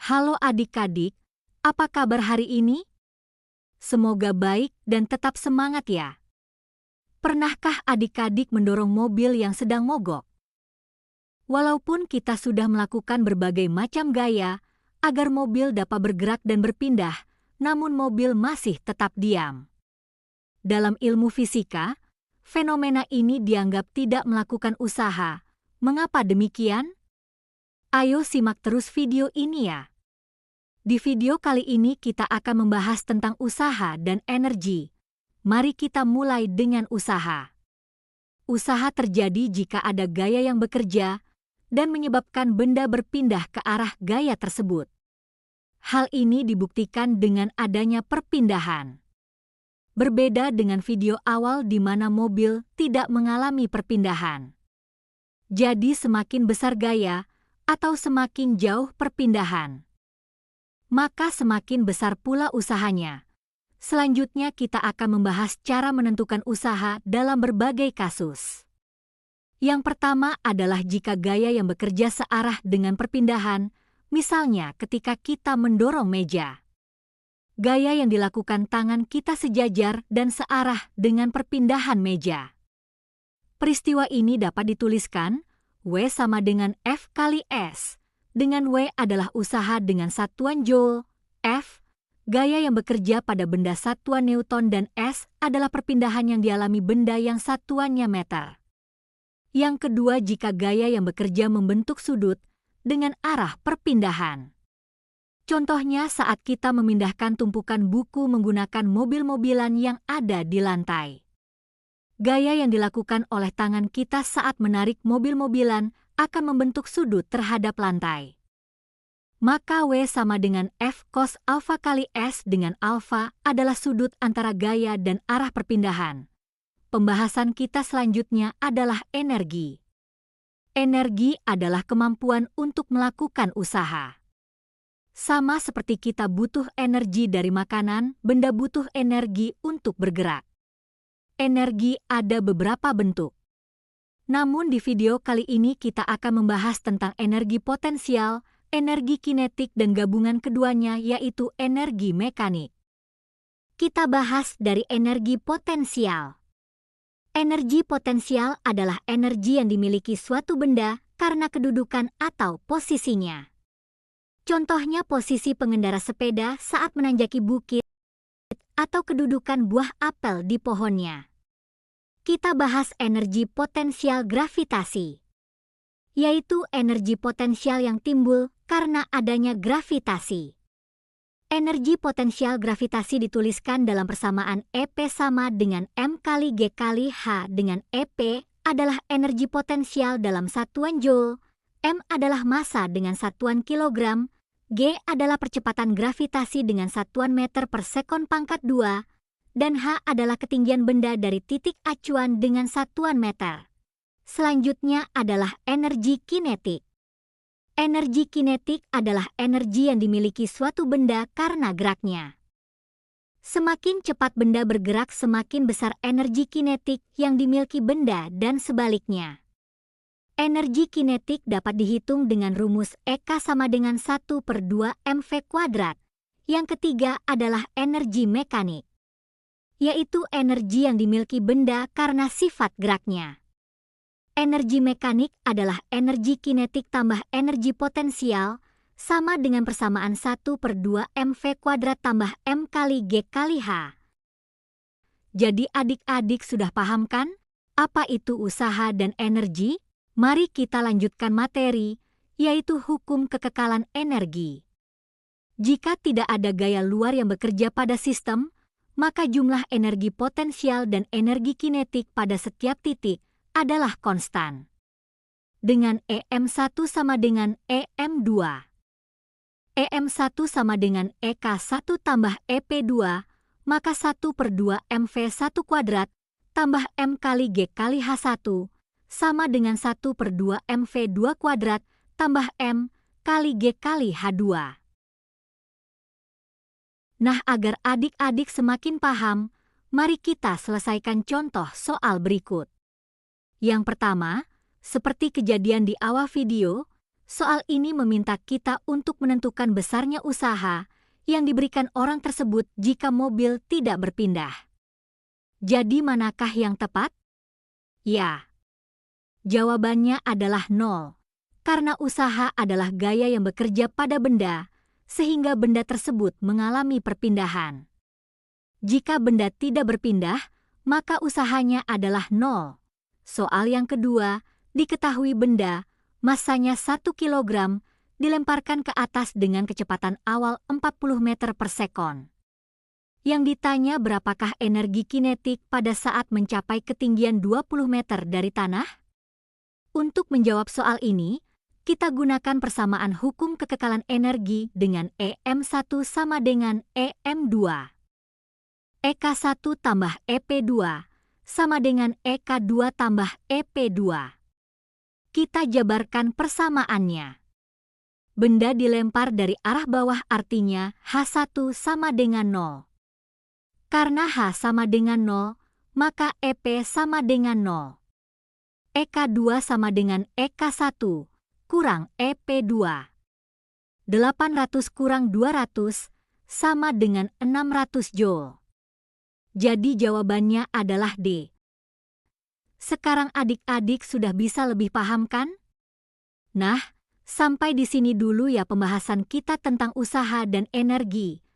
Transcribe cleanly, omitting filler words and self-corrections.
Halo adik-adik, apa kabar hari ini? Semoga baik dan tetap semangat ya. Pernahkah adik-adik mendorong mobil yang sedang mogok? Walaupun kita sudah melakukan berbagai macam gaya agar mobil dapat bergerak dan berpindah, namun mobil masih tetap diam. Dalam ilmu fisika, fenomena ini dianggap tidak melakukan usaha. Mengapa demikian? Ayo simak terus video ini ya. Di video kali ini kita akan membahas tentang usaha dan energi. Mari kita mulai dengan usaha. Usaha terjadi jika ada gaya yang bekerja dan menyebabkan benda berpindah ke arah gaya tersebut. Hal ini dibuktikan dengan adanya perpindahan. Berbeda dengan video awal di mana mobil tidak mengalami perpindahan. Jadi semakin besar gaya atau semakin jauh perpindahan, maka semakin besar pula usahanya. Selanjutnya kita akan membahas cara menentukan usaha dalam berbagai kasus. Yang pertama adalah jika gaya yang bekerja searah dengan perpindahan, misalnya ketika kita mendorong meja. Gaya yang dilakukan tangan kita sejajar dan searah dengan perpindahan meja. Peristiwa ini dapat dituliskan W sama dengan F kali S, dengan W adalah usaha dengan satuan Joule, F, gaya yang bekerja pada benda satuan Newton dan S adalah perpindahan yang dialami benda yang satuannya meter. Yang kedua jika gaya yang bekerja membentuk sudut dengan arah perpindahan. Contohnya saat kita memindahkan tumpukan buku menggunakan mobil-mobilan yang ada di lantai. Gaya yang dilakukan oleh tangan kita saat menarik mobil-mobilan akan membentuk sudut terhadap lantai. Maka W sama dengan F cos alfa kali S dengan alfa adalah sudut antara gaya dan arah perpindahan. Pembahasan kita selanjutnya adalah energi. Energi adalah kemampuan untuk melakukan usaha. Sama seperti kita butuh energi dari makanan, benda butuh energi untuk bergerak. Energi ada beberapa bentuk. Namun di video kali ini kita akan membahas tentang energi potensial, energi kinetik dan gabungan keduanya yaitu energi mekanik. Kita bahas dari energi potensial. Energi potensial adalah energi yang dimiliki suatu benda karena kedudukan atau posisinya. Contohnya posisi pengendara sepeda saat menanjaki bukit atau kedudukan buah apel di pohonnya. Kita bahas energi potensial gravitasi, yaitu energi potensial yang timbul karena adanya gravitasi. Energi potensial gravitasi dituliskan dalam persamaan EP sama dengan M kali G kali H dengan EP adalah energi potensial dalam satuan Joule, M adalah massa dengan satuan kilogram, G adalah percepatan gravitasi dengan satuan meter per sekon pangkat 2, dan H adalah ketinggian benda dari titik acuan dengan satuan meter. Selanjutnya adalah energi kinetik. Energi kinetik adalah energi yang dimiliki suatu benda karena geraknya. Semakin cepat benda bergerak, semakin besar energi kinetik yang dimiliki benda dan sebaliknya. Energi kinetik dapat dihitung dengan rumus EK sama dengan 1/2 mv kuadrat. Yang ketiga adalah energi mekanik, yaitu energi yang dimiliki benda karena sifat geraknya. Energi mekanik adalah energi kinetik tambah energi potensial sama dengan persamaan 1/2 mv kuadrat tambah M kali G kali H. Jadi adik-adik sudah paham kan apa itu usaha dan energi? Mari kita lanjutkan materi, yaitu hukum kekekalan energi. Jika tidak ada gaya luar yang bekerja pada sistem, maka jumlah energi potensial dan energi kinetik pada setiap titik adalah konstan. Dengan EM1 sama dengan EM2. EM1 sama dengan EK1 tambah EP2, maka 1/2 mv1 kuadrat tambah M kali G kali H1 sama dengan 1/2 mv2 kuadrat tambah M kali G kali H2. Nah, agar adik-adik semakin paham, mari kita selesaikan contoh soal berikut. Yang pertama, seperti kejadian di awal video, Soal ini meminta kita untuk menentukan besarnya usaha yang diberikan orang tersebut jika mobil tidak berpindah. Jadi manakah yang tepat? Ya. Jawabannya adalah 0, karena usaha adalah gaya yang bekerja pada benda, sehingga benda tersebut mengalami perpindahan. Jika benda tidak berpindah, maka usahanya adalah 0. Soal yang kedua, diketahui benda, masanya 1 kilogram, dilemparkan ke atas dengan kecepatan awal 40 meter per sekon. Yang ditanya berapakah energi kinetik pada saat mencapai ketinggian 20 meter dari tanah? Untuk menjawab soal ini, kita gunakan persamaan hukum kekekalan energi dengan EM1 sama dengan EM2. EK1 tambah EP2 sama dengan EK2 tambah EP2. Kita jabarkan persamaannya. Benda dilempar dari arah bawah artinya H1 sama dengan 0. Karena H sama dengan 0, maka EP sama dengan 0. EK2 sama dengan EK1 kurang EP2. 800 kurang 200 sama dengan 600 Joule. Jadi jawabannya adalah D. Sekarang adik-adik sudah bisa lebih paham kan? Nah, sampai di sini dulu ya pembahasan kita tentang usaha dan energi.